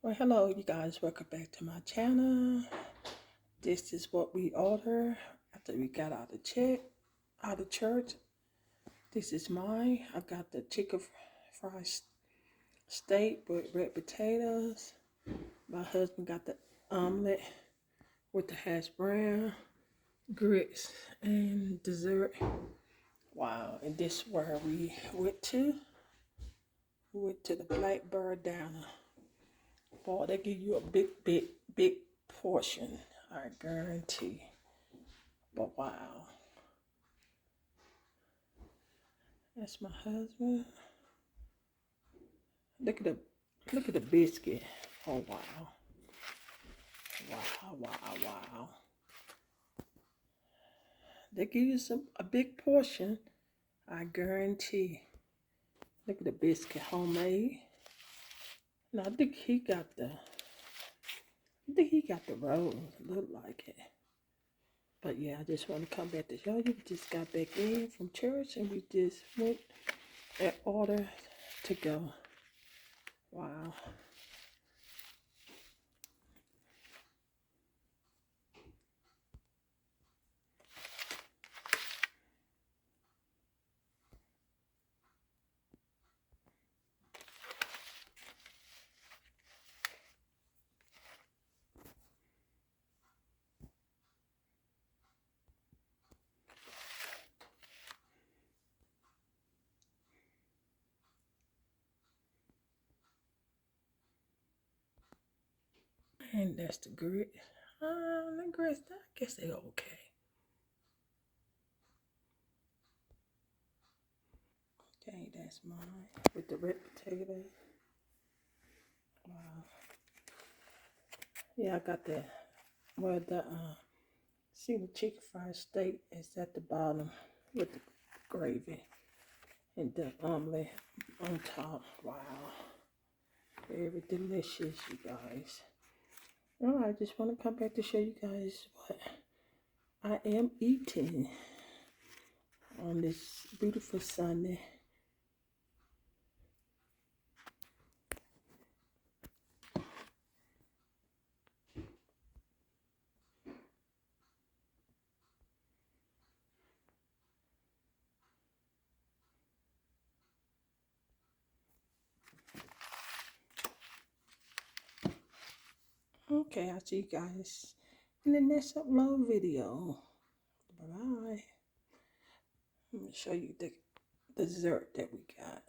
Well, hello, you guys. Welcome back to my channel. This is what we ordered after we got out of church. This is mine. I got the chicken fried steak with red potatoes. My husband got the omelet with the hash brown, grits, and dessert. Wow! And this is where we went to. We went to the Blackbird Diner. Boy, they give you a big portion, I guarantee. But wow. That's my husband. Look at the biscuit. Oh wow. Wow. They give you a big portion, I guarantee. Look at the biscuit, homemade. Now I think he got the rolls. Look like it. But yeah, I just want to come back to show you. We just got back in from church and we just went and ordered to go. Wow. And that's the grit. The grits, I guess they're okay. Okay, that's mine with the red potato. Wow. Yeah, I got the see the chicken fried steak is at the bottom with the gravy and the omelet on top. Wow. Very delicious, you guys. Well, I just want to come back to show you guys what I am eating on this beautiful Sunday. Okay, I'll see you guys in the next upload video. Bye. Let me show you the dessert that we got.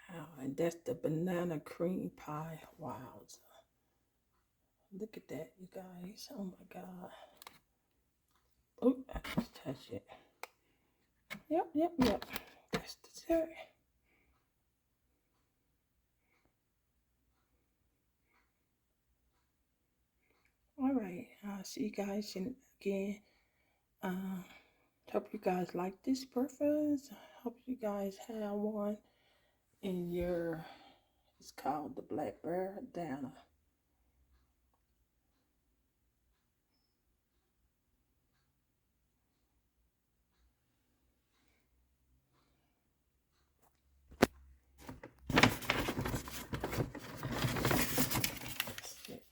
Wow, and that's the banana cream pie. Wow. Look at that, you guys. Oh my God. Oh, I just touched it. Yep. That's dessert. All right, I'll see you guys again. Hope you guys like this breakfast. Hope you guys have one in your, it's called the Blackbird Diner.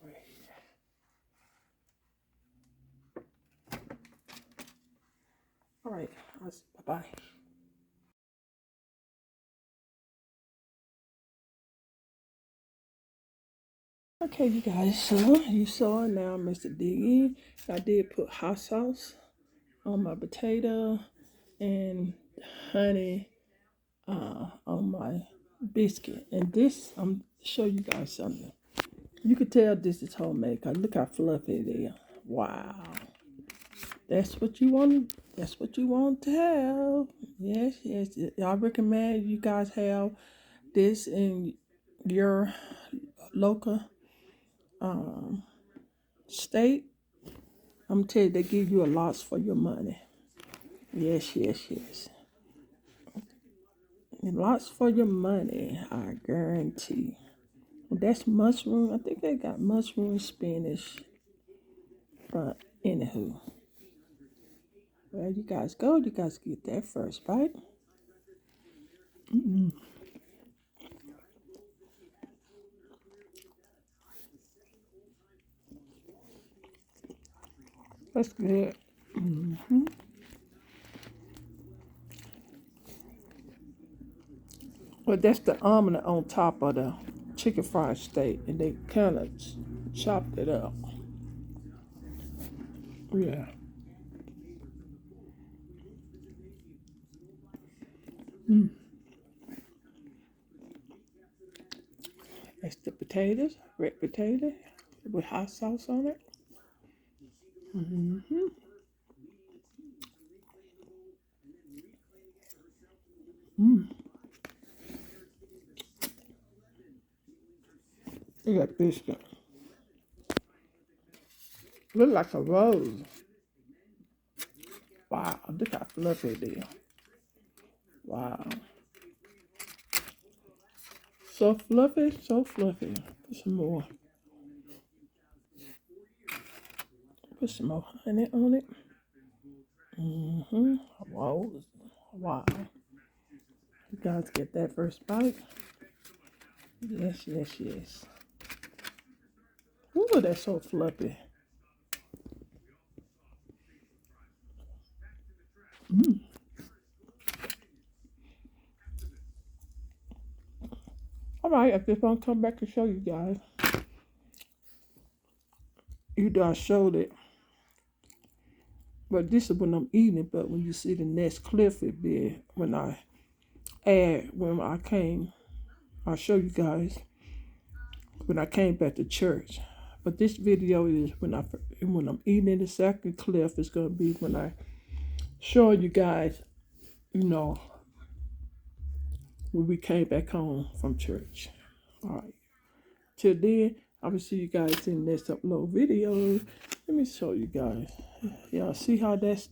Right here. All right, bye-bye. Okay, you guys, so you saw now Mr. Diggy. I did put hot sauce on my potato and honey on my biscuit. And this, I'm show you guys something. You could tell this is homemade because look how fluffy it is. Wow. That's what you want. That's what you want to have. Yes. I recommend you guys have this in your local state. I'm tell you, they give you a lot for your money. Yes. Lots for your money, I guarantee. That's mushroom. I think they got mushroom spinach. But anywho. There you guys go. You guys get that first bite. That's good. Well, that's the omelet on top of the chicken fried steak, and they kind of chopped it up. Yeah. That's the potatoes, red potato with hot sauce on it. You got biscuit. Look like a rose. Wow, look how fluffy it is. Wow. So fluffy, so fluffy. Put some more. Put some more honey on it. Wow. Wow. You guys get that first bite? Yes, yes, yes. Ooh, that's so fluffy. All right, I just want to come back and show you guys. I showed it. But this is when I'm eating it. But when you see the next clip, it be when I I'll show you guys when I came back to church. But this video is when I'm eating it. The second clip is gonna be when I show you guys, when we came back home from church. All right. Till then, I will see you guys in the next upload video. Let me show you guys. Y'all see how that's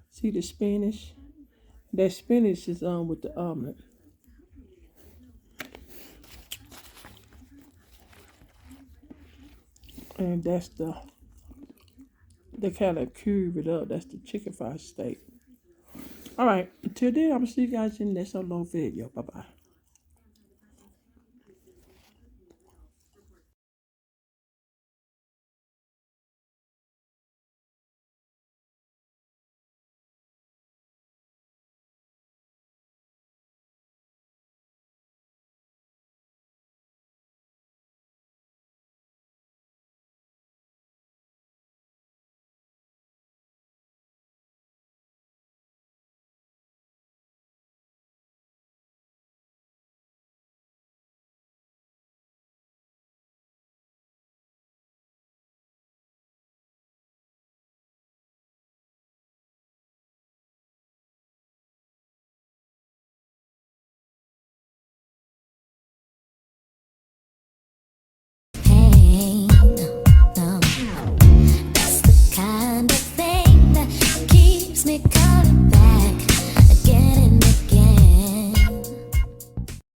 see the spinach? That spinach is on with the omelet. And that's they kind of cube it up. That's the chicken fried steak. All right. Until then, I'm going to see you guys in the next upload video. Bye-bye.